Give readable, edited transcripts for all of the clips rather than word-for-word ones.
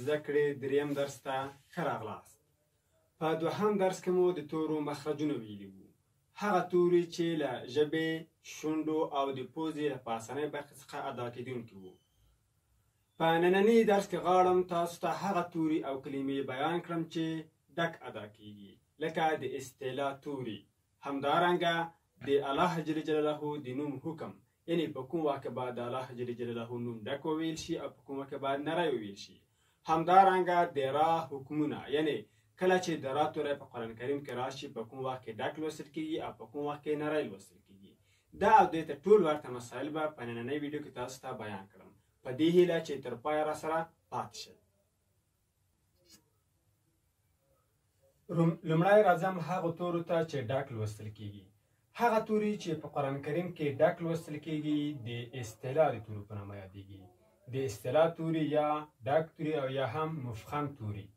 زده کړې دریم درس ته ښه راغلاست. په دوهم درس کې مو د تورو مخرجونه ویلي وو. هغه توري چې له ژبې، شونډو او د پوزې له پاسنۍ برخې څخه ادا کېدونکي وو. په ننني درس کې غواړم تاسو ته هغه توري او کلمې بیان کړم چې ډک ادا کېږي، لکه د استعلا توري. همدارنګه د الله جل جلاله د نوم حکم، یعنی په کوم واقع باید د الله جل جلاله نوم ډک وویل شي او په کوم واقع باید نری وویل شي. همدارنګه د را حکمونه، یعنی کله چې د را توری په قرآن کریم کې راشي په کوم وخت کې ډک لوستل کېږي او په کوم وخت کې نری لوستل کېږي. دا او دې ته ټول ورته مسایل به په نننۍ ویډیو کې تاسو ته بیان کړم، په دې هیله چې تر پایه راسره پاتې شئ. لومړی راځم هغو تورو ته چې ډک لوستل کېږي. هغه توري چې په قرآن کریم کې ډک لوستل کېږي د استعلا د تورو په نامه یادېږي. د استعلا توري یا ډک توري او یا هم مفخم توري.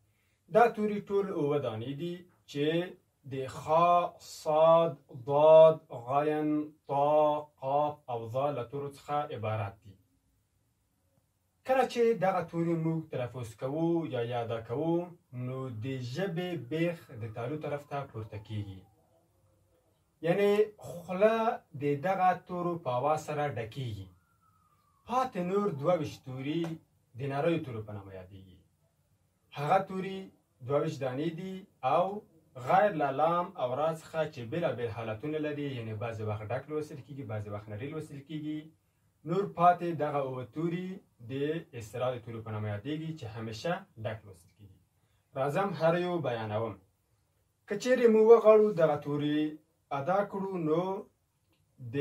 دا توري ټول اووه دانې دي چې د خا، صاد، ضاد، غین، طا، قاف او ظا له تورو څخه عبارت دي. کله چې دغه توري موږ تلفظ کوو یا یاده کوو نو د ژبې بیخ د تالو طرف ته پورته کېږي، یعنی خوله د دغه تورو په اواز سره ډکېږي. پاتې نور 22 توري د نریو تورو په نامه یادېږي. هغه توري 22 دانې دي او غیر له لام او را څخه چې بېلابېل حالتونه لري، یعنی بعضې وخت ډک لوستل کېږي، بعضې وخت نری لوستل کېږي. نور پاتې دغه اووه توري د استعلا د تورو په نامه یادېږي چې همیشه ډک لوستل کېږي. راځم هر یو بیانوم. که چیرې موږ وغواړو دغه توري ادا کړو نو د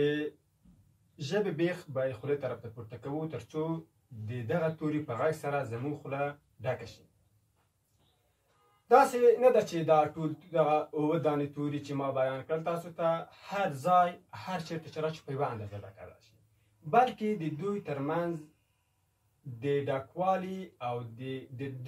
ژبې بیخ به یې خولې طرف ته پورته کوو تر څو د دغه توري په غږ سره زموږ خوله ډکه شي. داسې نه ده چې دا ټول دغه اووه دانې توري چې ما بیان کړل تاسو ته هر ځای هر چېرته چې راشي په یوه اندازه ډک ادا شي، بلکې د دوی ترمنځ د ډکوالي او د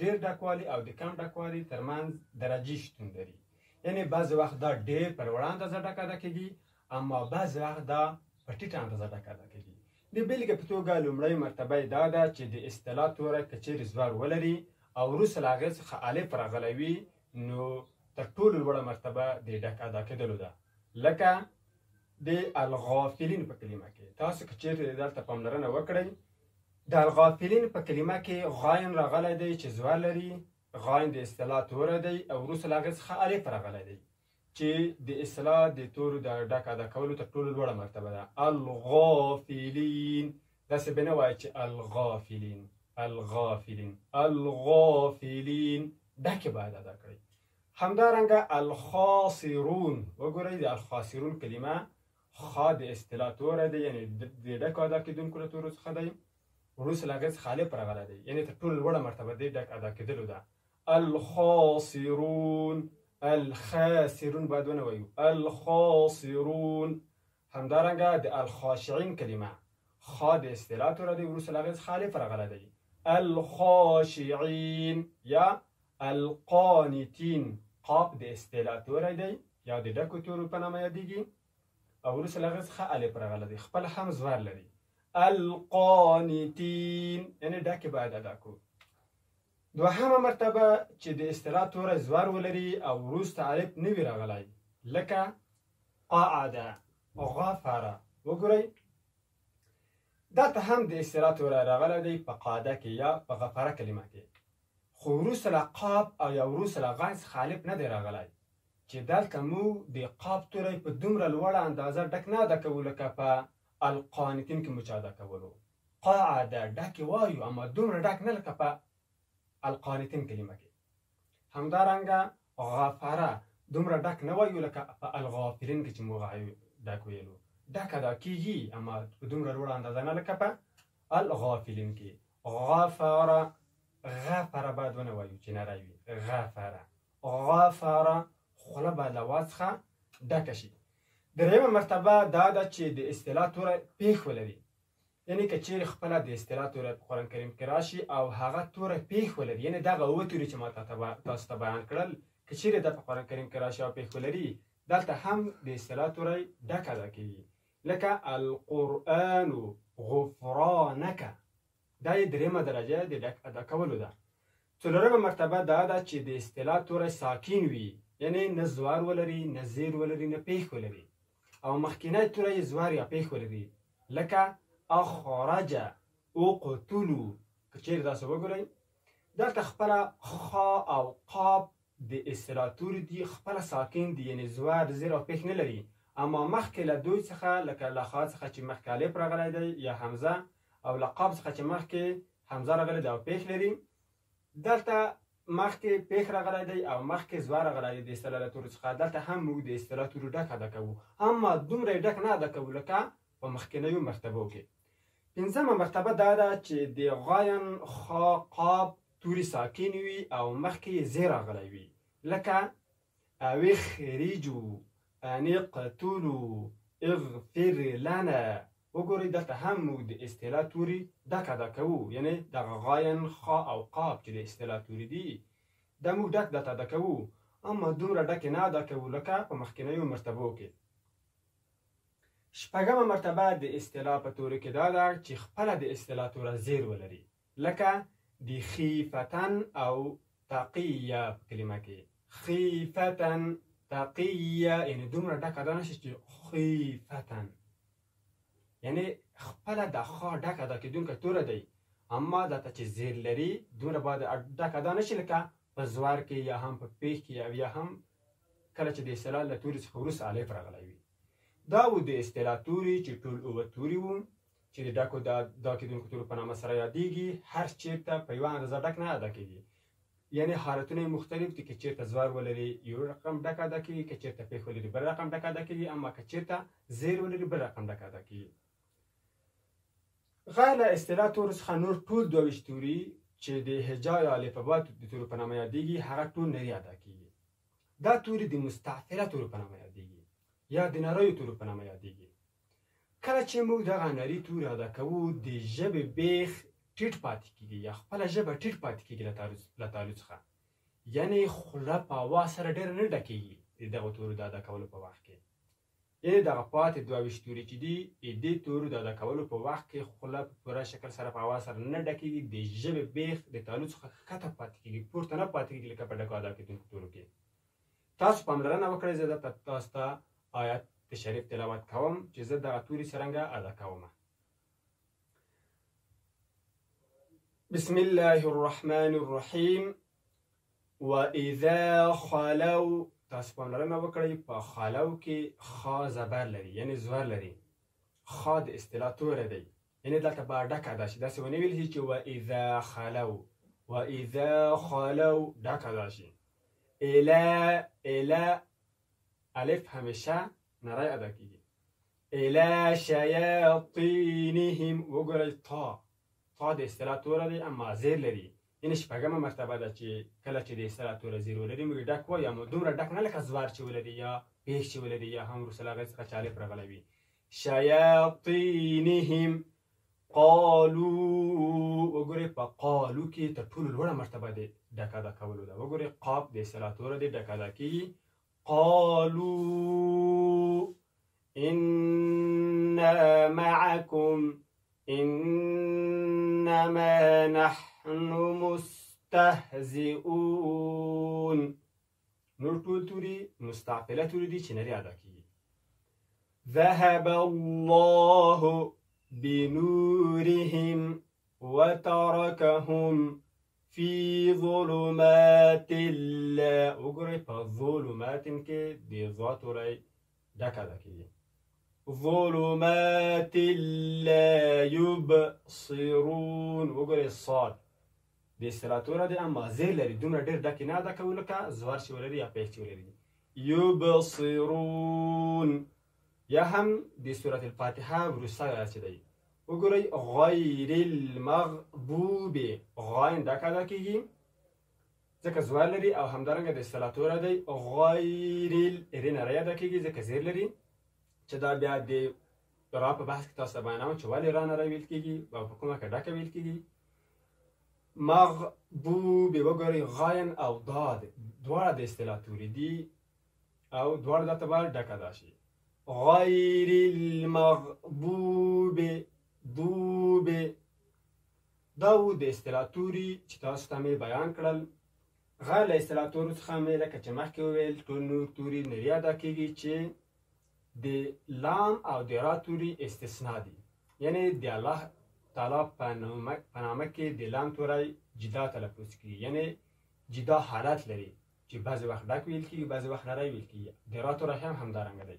ډېر ډکوالي او د کم ډکوالي ترمنځ درجې شتون لري. یعنی بعضې وخت دا ډېر په لوړه اندازه ډک ادا کېږي، اما بعضې وخت دا په ټیټه اندازه ډک ادا کېږي. د بېلګې په توګه لومړۍ مرتبه یې دا ده چې د استعلا توری که چیرې زور ولري او وروسته له هغې څخه الف راغلی وي نو تر ټولو لوړه مرتبه د ډک ادا کېدلو ده. لکه د الغافلین په کلمه کې تاسو که چیرې دلته پاملرنه وکړئ، د الغافلین په کلمه کې غاین راغلی دی چې زور لري، غاین د استعلا توری دی او وروسته له هغې څخه الف راغلی دی چې د استعلا د تورو د ډک ادا کولو تر ټولو لوړه مرتبه ده. الغافلین، داسې به نه وایي چې الغافلین، الغافلین، الغافلین ډکې باید ادا کړئ. همدارنګه الخاسرون، وګورئ د الخاسرون کلمه خا د استعلا توری دی، یعنی د ډکو ادا کېدونکو له تورو څخه دی، وروسته له هغې څخه الف راغلی دی، یعنی تر ټولو لوړه مرتبه دی ډک ادا کېدلو ده. الخاسرون، الخاسرون باید ونه وایو، الخاسرون. همدارنګه د الخاشعین کلمه خا د استعلا توری دی، وروسته له هغې څخه الف راغلی دی. الخاشعین یا القانتین، قاف د استعلا توری دی یا د ډکو تورو په نامه یادېږي او وروسته له هغې څخه الف راغلی دی، خپل هم زور لري. القانتین، یعنی ډکې باید ادا کړو. دوهمه مرتبه چې د استعلا توری زور ولري او وروسته الف نه وي راغلی، لکه قعده، غفره. وګورئ دلته هم د استعلا توری راغلی دی په قاعده کې یا په غفره کلمه کې، خو وروسته له قاف او یا وروسته له غین څخه الف نه دی راغلی چې دلته موږ د قاف توری په دومره لوړه اندازه ډک نه ادا کوو لکه په القانتین کې مو چې ادا کولو. قاعده ډکې وایو اما دومره ډک نه لکه په القانتین کلمه کې. همدارنګه غفره دومره ډک نه وایو لکه په الغافلین کې چې مو ډک ویلو، ډک ادا کېږي اما په دومره لوړه اندازه نه لکه په الغافلین کې. غفره، غفره باید ونه وایو چې نری وي، غفره، غفره، خوله باید له اواز څخه ډکه شي. درېیمه مرتبه دا ده چې د استعلا توری پیښ ولري، یعنی که چیرې خپله د استعلا توری په قرآن کریم کې راشي او هغه توری پیښ ولري، یعنی دغه اووه توري چې ما تاسو ته بیان کړل که چیرې دا په قرآن کریم کې راشي او پیښ ولري، دلته هم د استعلا توری ډک ادا کېږي، لکه القرآن غفرانک، دا یې درېیمه درجه د ډک ادا کولو ده. څلورمه مرتبه دا ده چې د اصطلاح توری ساکن وي، یعنی نه زوار ولري، نه زیر ولري، نه پیښ ولري، او مخکینی توری زوار یا پیښ ولري، لکه اخرج، اقتلو. که چیرې داسې وګورئ دلته خپله خا او قاب د اصطلاح توري دي، خپله ساکن دي، یعنی زوار زیر او پیښ نه لري، اما مخکې له دوی څخه لکه له خا څخه چې مخکې الف راغلی دی یا حمزه، او له قاب څخه چې مخکې حمزه راغلی دی او پیښ لري، دلته مخکې پیښ راغلی دی او مخکې زوار راغلی دی د اصطلاح له تورو څخه. دلته هم موږ د اصطلاح تورو ډک ادا کوو، اما دومره یې ډک نه ادا کوو لکه په مخکینیو مرتبو کې. پنځمه مرتبه دا ده چې د غاین خا قاب توری ساکن وي او مخکې یې زیر راغلی وي، لکه اوخرجو، انقتلو، اغفر لنا. وګورئ دلته هم موږ د اصطلاح توري ډک ادا کوو، یعنی دغه غاین خا او قاب چې د اصطلاح توري دي دا موږ ډک درته ادا کوو، اما دومره ډک نه ادا کوو لکه په مخکینیو مرتبو کې. شپږمه مرتبه د اصطلاح په توري کې دا ده چې خپله د اصطلاح توره زیر ولري، لکه د خیفتن او تقیه په کلمه کې. خیفتن، تقیه، یعنی دومره ډک ادا نشي چې خیفتن، یعنی خپله د خا ډک ادا کېدونکی توره دی، اما دلته چې زیر لري دومره باید ډک ادا نشي لکه په زوار کې یا هم په پیښ کې او یا هم کله چې د اصطلاح له توري څخه وروسته الف راغلی وي. دا و د اصطلاح توري چې ټول اووه توري وو چې د ډکو دا کېدونکو تورو په نامه سره یادېږي. هر چېرته په یوه اندازه ډک نه ادا کېږي، یعنی حالتونه یې مختلف دي. که چېرته زوار ولري یو رقم ډک ادا کېږي، که چېرته پیښ ولري بل رقم ډک ادا کېږي، اما که چېرته زیر ولري بل رقم ډک ادا کېږي. غیر له اصطلاح تورو څخه نور ټول دوه ویشت توري چې د هجا یا الفبا د تورو په نامه یادېږي هغه ټول نري ادا کېږي. دا توري د مستعفله تورو په نامه یادېږي یا د نریو تورو په نامه یادېږي. کله چې موږ دغه نري توري ادا کوو د ژبې بیخ ټیټ پاتې کېږي یا خپله ژبه ټیټ پاتې کېږي له تالو څخه، یعنی خوله په هوا سره ډېره نه ډکېږي د دغو تورو د ادا کولو په وخت کې. یعنی دغه پاتې دوه ویشت توري چې دي د دې تورو د ادا کولو په وخت کې خوله په پوره شکل سره په هوا سره نه ډکېږي، د ژبې بیخ د تالو څخه ښکته پاتې کېږي، پورته نه پاتې کېږي لکه په ډکو ادا کېدونکو تورو کې. تاسو پاملرنه وکړئ، زه دلته تاسو ته آیت شریف تلاوت کوم چې زه دغه توري څرنګه ادا کوم. بسم الله الرحمن الرحیم. وإذا خلو، تاسو پاملرنه وکړئ په خلو کې خا زبر لري، یعنی زور لري. خا د اصطلاح توری دی، یعنی دلته به ډک ادا شي، داسې ونه ویل شي چې وإذا خلو، وإذا خلو ډک ادا شي. اله الف همیشه نری ادا کېږي. الی شیاطینهم، وګورئ تا د اصطلاح توره دی اما زیر لري، یعنی شپږمه مرتبه ده چې کله چې د اصطلاح توره زیر ولري موږ ډک وایو، اما دومره ډک نه لکه زوار چې ولري یا پیښ چې ولري یا هم وروسته له هغې څخه چې الف راغلی وي. شیاطینهم قالو، وګورئ په قالو کې تر ټولو لوړه مرتبه د ډک ادا کولو ده. وګورئ قاف د اصطلاح توره دی ډک ادا کېږي. قالوا إنا معكم إنما نحن مستهزئون. نور ټول توري مستعفله توري دي چې نري ادا کېږي. ذهب الله بنورهم وتركهم في ظلمات لا، وګورئ په ظلمات کې د ظا توری ډک ادا کېږي. ظلمات لا يبصرون، وګورئ صاد د اصطلاح توره دی اما زیر لري، دومره ډېر ډک نه ادا کوو لکه زوار چې ولري یا پیښ چې ولري. يبصرون. یا هم د سورة الفاتحه وروستی آیت چې دی وګورئ غیر المغضوب، غاین ډک ادا کېږي ځکه زوار لري، او همدارنګه د اصطلاح توره دی غیر ر نری ادا کېږي ځکه زیر لري، چې دا بیا د را په بحث کې تاسو ته بیانوم چې ولې را نری ویل کېږي او په کومه کې ډکه ویل کېږي. مغضوب، وګورئ غاین او داد دواړه د اصطلاح توري دي او دواړه دلته باید ډک ادا شي. غیر المغضوب، دوب دا و د اصطلاح توري چې تاسو ته مې بیان کړل. غیر له اصطلاح تورو څخه مې لکه چې مخکې وویل ټول نور توري نري ادا کېږي چې د لام او د را توري استثنا دي. یعنی د الله تعالی په نامه کې د لام توری جدا تلفظ کېږي، یعنی جدا حالت لري چې بعضې وخت ډک ویل کېږي، بعضې وخت نری ویل کېږي. د را توری هم همدارنګه دی.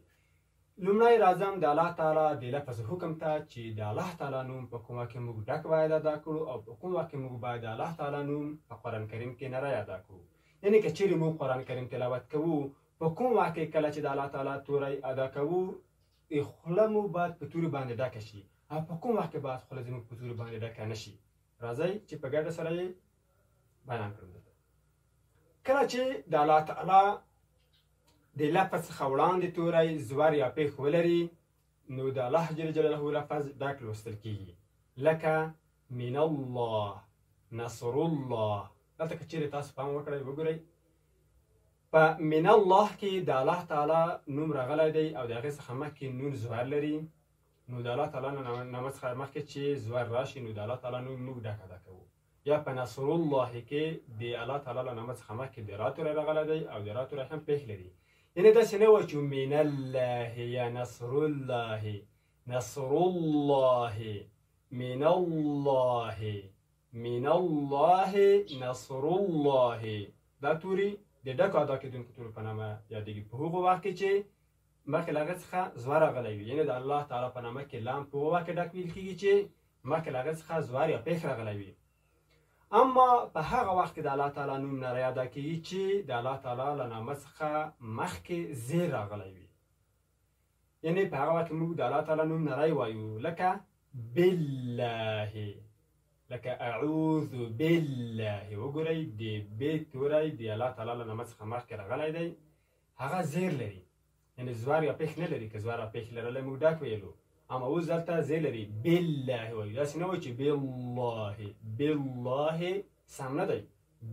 لومړی راځم د الله تعالی د لفظ حکم ته چې د الله تعالی نوم په کومه کې موږ ډک باید ادا کړو او په کوم وخت کې موږ باید د الله تعالی نوم په قرآن کریم کې نری ادا کړو. یعنی که چیرې موږ قرآن کریم تلاوت کوو، په کوم وخت کې کله چې د الله تعالی توری ادا کوو، خوله مو باید په توري باندې ډکه شي، او په کوم وخت کې باید خوله زموږ په توري باندې ډکه نه شي. راځئ چې په ګډه سره یې بیان کړو. کله چې د الله تعالی د لفظ څخه وړاندې توری زور یا پیښ ولري، نو د الله جل جلاله لفظ ډک لوستل کېږي، لکه من الله، نصر الله. دلته که چیرې تاسو پام وکړئ وګورئ، په من الله کې د الله تعالی نوم راغلی دی او د هغې څخه مخکې نون زور لري. نو د الله تعالی نامه څخه مخکې چې زور راشي، نو د الله تعالی نوم موږ ډک ادا کوو. یا په نصر الله کې د الله تعالی له نامه څخه مخکې د را توری راغلی دی او د را توری هم پیښ لري. یعنی داسې نه وه چې من الله یا نصر الله، نصر الله، من الله، من الله، نصر الله. دا توري د ډکو ادا کېدونکو تورو په نامه یادېږي په هغو وخت کې چې مخکې له هغې څخه زور راغلی وي. یعنې د الله تعالی په نامه کې لام په هغو وخت کې ډک ویل کېږي چې مخکې له هغې څخه زور یا پیښ راغلی وي. اما په هغه وخت کې د الله تعالی نوم نری ادا کېږي چې د الله تعالی له نامه څخه مخکې زیر راغلی وي. یعنې په هغه وخت کې موږ د الله تعالی نوم نری وایو، لکه بالله، لکه اعوذ بالله. وګورئ د ب توری د الله تعالی له نامه څخه مخکې راغلی دی، هغه زیر لري، یعنې زور یا پیښ نه لري. که زور یا پیښ لرلی موږ ډک ویلو، اما اوس دلته زیر لري، بالله وایو. داسې نه وایو چې بالله، بالله سم نه دی،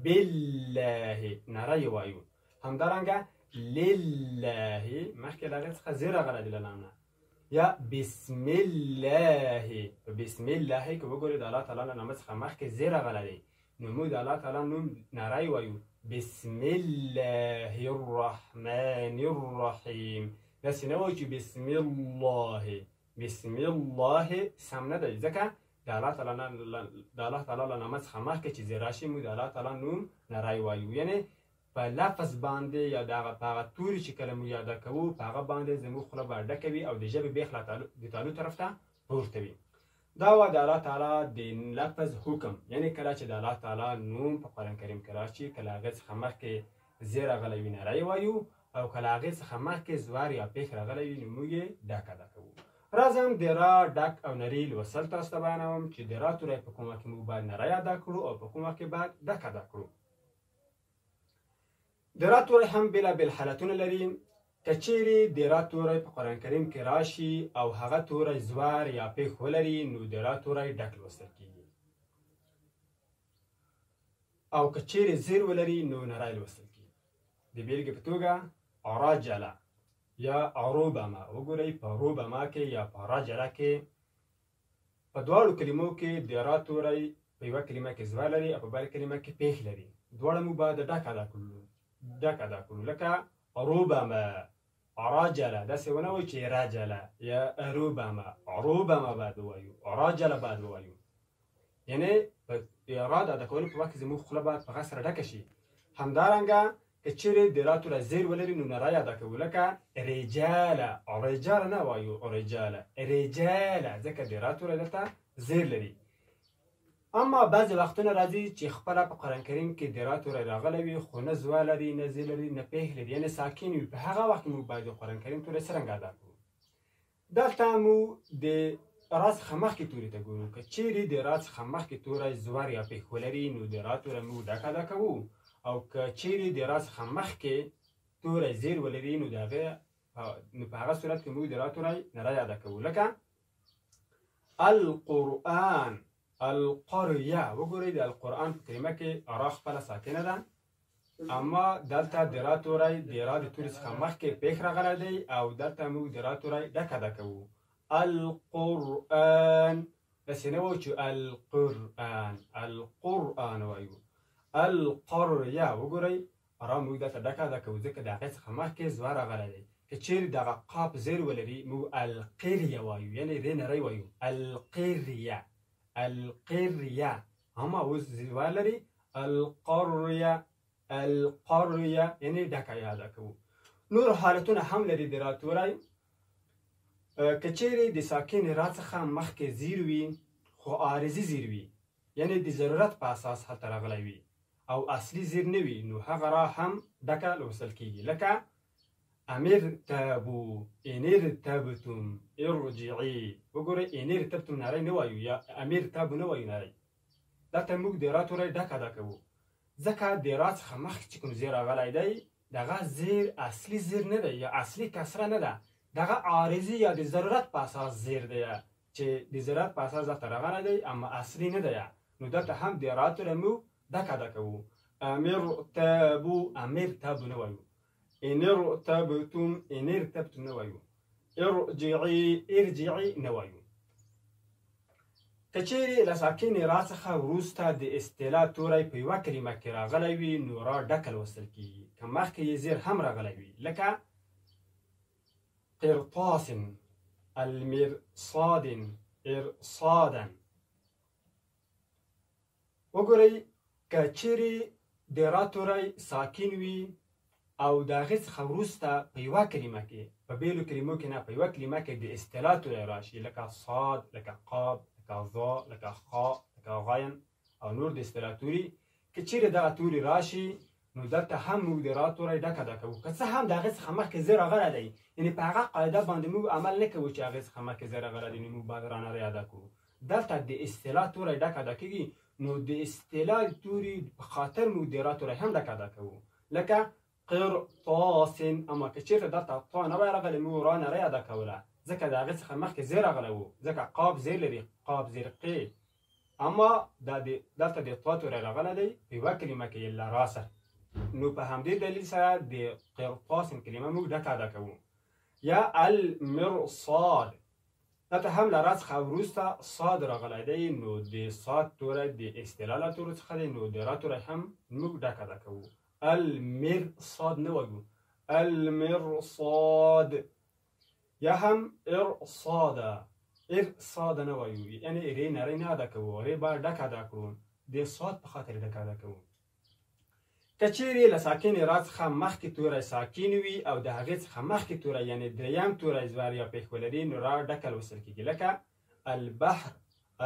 بالله نری وایو. همدارنګه لله، مخکې له هغې څخه زیر راغلی دی له نام نه. یا بسم الله، په بسم الله که وګورئ د الله تعالی له نامه څخه مخکې زیر راغلی دی، نو موږ د الله تعالی نوم نری وایو، بسم الله الرحمن الرحیم. داسې نه وایو چې بسم الله، بسم الله سم نه دی، ځکه د الله تعالی له نامه څخه مخکې چې زیر راشي موږ د الله تعالی نوم نری وایو. یعنې په لفظ باندې یا د هغه توري چې کله موږ یاده کوو په هغه باندې زموږ خوله به ډکه وي او د ژبې بیخ د تالو طرف ته پورته وي. دا وه د الله تعالی د لفظ حکم. یعنې کله چې د الله تعالی نوم په قرآن کریم کې راشي، کله هغې څخه مخکې زیر راغلی وي نری وایو، او کله هغې څخه مخکې زور یا پیښ راغلی وي نو موږ یې ډک ادا کوو. راځم د را ډک او نري لوستل تاسو ته بیانوم چې د را توری په کومه کې موږ باید نری ادا کړو او په کومه کې باید ډک ادا کړو. د را توری هم بېلابېل حالتونه لري. که چیرې د را توری په قرآن کریم کې راشي او هغه توری زور یا پیښ ولري، نو د را توری ډک لوستل کېږي، او که چیرې زیر ولري نو نری لوستل کېږي. د بېلګې په توګه رجله یا ربما. وګورئ په ربما کې یا په رجله کې په دواړو کلمو کې د را توری په یوه کلمه کې زور لري او په بله کلمه کې پیښ لري. دواړه موږ باید ډک ادا کړو، لکه ربما، رجله. داسې ونه وایو چې رجله یا ربما، ربما باید ووایو، رجله باید ووایو. یعنې په را د ادا کولو په وخت کې زموږ خوله باید په غږ سره ډکه شي. همدارنګه که چیرې د را توری زیر ولري نو نری ادا کوو، لکه رجاله، رجاله نه وایو رجاله، رجاله، ځکه د را توری دلته زیر لري. اما بعضې وختونه راځي چې خپله په قرآن کریم کې د را توری راغلی وي خو نه زور لري، نه زیر لري، نه پیښ لري، یعنې ساکن وي. په هغه وخت کې موږ باید د قرآن کریم توری څرنګه ادا کړو؟ دلته موږ د را څخه مخکې توري ته ګورو. که چیرې د را څخه مخکې توری زور یا پیښ ولري نو د را توری موږ ډک ادا کوو، او که چیرې د را څخه مخکې توری زیر ولري نو په هغه صورت کې موږ د را توری نری ادا کوو، لکه القرآن، القريه. وګورئ د القرآن په کلمه کې را خپله ساکنه ده، اما دلته د را توری د را د توري څخه مخکې پیښ راغلی دی او دلته موږ د را توری ډک ادا کوو. القرآن، داسې نه وایو چې القرآن وایو. القريه وګورئ را موږ دلته ډکه ادا کوو ځکه د هغې څخه مخکې زوه راغلی دی. که چیرې دغه قاف زیر ولري موږ القریه وایو، یعنې ری نری وایو القریه. القریه اما اوس زوه لري القریه القریه یعنې ډکه یې ادا کوو. نور حالتونه هم لري د را توری. که چیرې د ساکن را څخه مخکې زیر وي خو عارضي زیر وي، یعنې د ضرورت په اساس هلته راغلی وي او اصلي زیر نه وي، نو هغه را هم ډکه لوستل کیږي. لکه امرتبو انرتبتم ارجعي. وګورئ انرتبتم نری نه وایو یا امرتبو نه وایو نری. دلته موږ د را توری ډک ادا کوو ځکه د را څخه مخکې چې کوم زیر راغلی دی دغه زیر اصلي زیر نه دی یا اصلي کسره نه ده، دغه عارضي یا د ضرورت په اساس زیر دی چې د ضرورت په اساس دلته راغلی دی اما اصلي نه دی. نو دلته هم د را توری موږ ډک ادا کوو. امرتبو امرتبو نه وایو. انرتبتم انرتبتم نه وایو. ارجعي ارجعي نه وایو. که چیرې له ساکن را څخه وروسته د اصطلاح توری په یوه کلمه کې راغلی وي نو را ډکه لوستل کیږي، که مخکې یې زیر هم راغلی وي لکه قرطاس المرصاد ارصادا. وګورئ که چیرې د را توری ساکن وي او د هغې څخه وروسته په یوه کلمه کې په بیلو کلمو کې نه په یوه کلمه کې د اصطلاح توری راشي لکه صاد لکه قاب لکه ظا لکه خا لکه غین او نور د اصطلاح توري. که چیرې دغه توري راشي نو دلته هم موږ د را توری ډک ادا کوو، که څه هم د هغې څخه مخکې زیر راغلی دی، یعنې په هغه قاعده باندې موږ عمل نه کوو چې هغې څخه مخکې زیر راغلی دی نو موږ باید رانری ادا کوو. دلته د اصطلاح توری ډک ادا کېږي نو د اصطلاح توري په خاطر موږ د را توری هم ډک ادا کوو لکه قرطاس. اما که چیرته دلته تا نه وای راغلی موږ را نری ادا کوله ځکه د هغې څخه مخکې زیر راغلی و، ځکه قاب زیر لري قاب زیر قی. اما دلته د تا توری راغلی دی په یوه کلمه کې له را سره، نو په همدې دلیل سره د قرطاس کلمه موږ ډکه ادا کوو. یا المرصاد دلته هم له را څخه وروسته صاد راغلی دی نو د صاد توری د اصطلاح له تورو څخه دی نو د را توری هم موږ ډک ادا کوو. المرصاد نه وایو المرصاد. یا هم ارصاده ارصاده نه وایو، یعنې ری نری نه ادا کوو، ری باید ډک ادا کړو، د صاد په خاطر ډک ادا کوو. که چیرې له ساکن را څخه مخکې توری ساکن وي او د هغې څخه مخکې توری یعنې دریم توری زور یا پېښ ولري نو را ډکه لوستل کېږي لکه البحر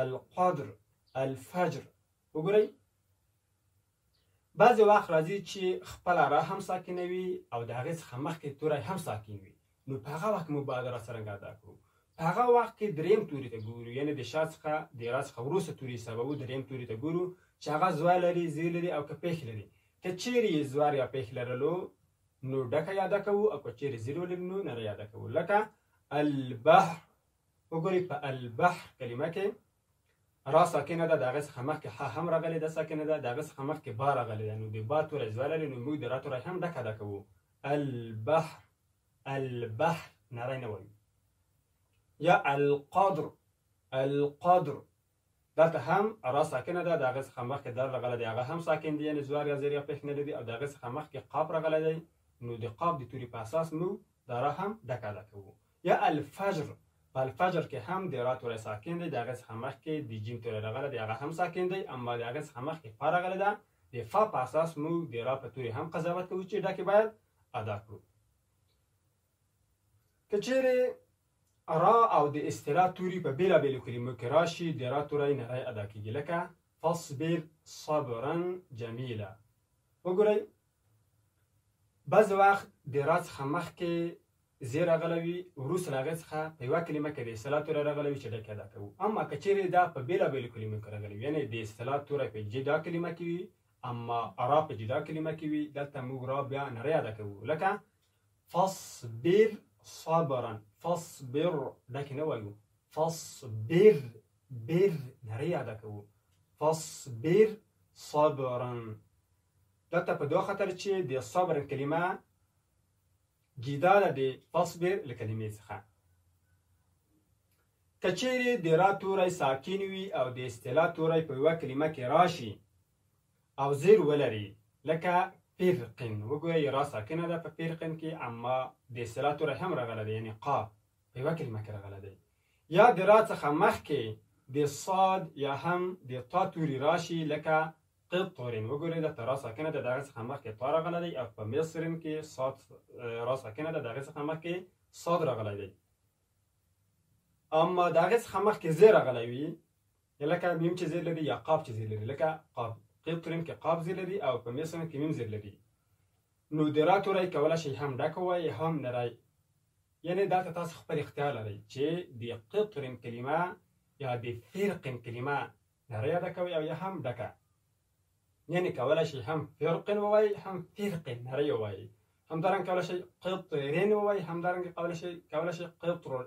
القدر الفجر. وګورئ بعضې وخت راځي چې خپله را هم ساکنه وي او د هغې څخه مخکې توری هم ساکن وي، نو په هغه وخت موږ باید را څرنګه ادا کړو. په هغه وخت کې دریم توري ته ګورو، یعنې د شا څخه د را څخه وروسته توري سببو دریم توري ته ګورو چې هغه زوی لري زیر لري او که پېښ لري. که چیرې یې زور یا پېښ لرلو نو ډکه یې ادا کوو او که چیرې زیر ولري نو نری ادا کوو لکه البحر. وګورئ په البحر کلمه کې را ساکنه ده، د هغې څخه مخکې ح هم راغلی ده ساکنه ده، د هغې څخه مخکې با راغلی ده، نو د با توری زور لري نو موږ د را توری هم ډک ادا کوو. البحر البحر نری نه وایو. یا القدر القدر دلته هم را ساکنه ده، د هغې څخه مخکې در راغلی دی هغه هم ساکن دی، یعنې زور یا زیر یا پېښ نه لري او د هغې څخه مخکې قاف راغلی دی نو د قاف د توري په اساس موږ دا را هم ډک ادا کوو. یا الفجر په الفجر کې هم د را توری ساکن دی، د هغې څخه مخکې د جیم توری راغلی دی هغه هم ساکن دی، اما د هغې څخه مخکې فا راغلی ده، د فا په اساس موږ د را په توري هم قضاوت کوو چې ډکې باید ادا کړو. که چیرې را او د اصطلاح توري په بېلابېلو کلمو کې راشي د را توری نری ادا کېږي لکه فاصبر صبرا جمیلا. وګورئ بعضې وخت د را څخه مخکې زیر راغلی وي، وروسته له هغې څخه په یوه کلمه کې د اصطلاح توری راغلی وي چې ډکې ادا کوو. اما که چیرې دا په بېلابېلو کلمو کې راغلی وي، یعنې د اصطلاح توری په جدا کلمه کې وي اما را په جدا کلمه کې وي، دلته موږ را بیا نری ادا کوو لکه فاصبر صبرا. فاصبر ډکې نه وایو، فاصبر بر نری ادا کوو. فاصبر صبرا دلته په دوه خاطر چې د صبر کلمه جدا ده د فاصبر له کلمې څخه. که چیرې د را توری ساکن وي او د اصطلاح توری په یوه کلمه کې راشي او زیر ولري لکه فرقن وګورئ را ساکنه ده په فرقن کې اما د اصطلاح توری هم راغلی دی یعنی قاف په یوه کلمه کې راغلی دی یا د را څخه مخکې د صاد یا هم د تا توری راشي لکه قطرن وګورئ دلته را ساکنه ده د هغې څخه مخکې تا راغلی دی او په مصرن کې صاد را ساکنه ده د هغې څخه مخکې صاد راغلی دی اما د هغې څخه مخکې زیر راغلی وي لکه میم چې زیر لري یا قاف چې زیر لري لکه قاف قطرن کې قاف زیر لري او په مصرن کې میم زیر لري نو د را توری کولی شئ هم ډک ووایئ هم نری یعنی دلته تاسو خپل اختیار لرئ چې د قطرن کلمه یا د فرقن کلمه نری ادا کوئ او یا هم ډکه یعنی کولی شئ هم فرقن ووایئ هم فرقن نری ووایئ همدارنګه کولی شئ قطرن ووایئ همدارنګه کولی شئ قطر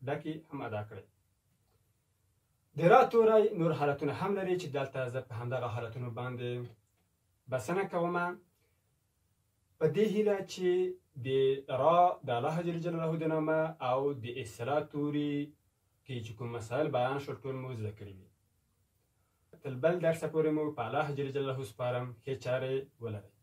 ډکې هم ادا کړئ د را توری نور حالتونه هم لري چې دلته زه په همدغه حالتونو باندې بسنه کومه په دې هیله چې د را د الله جل جلاله د نامه او د اصطلاح توري کې چې کوم مسایل بیان شول ټول مو زده کړي وي تر بل درسه پورې مو په الله جل جلاله سپارم ښې چارې ولرئ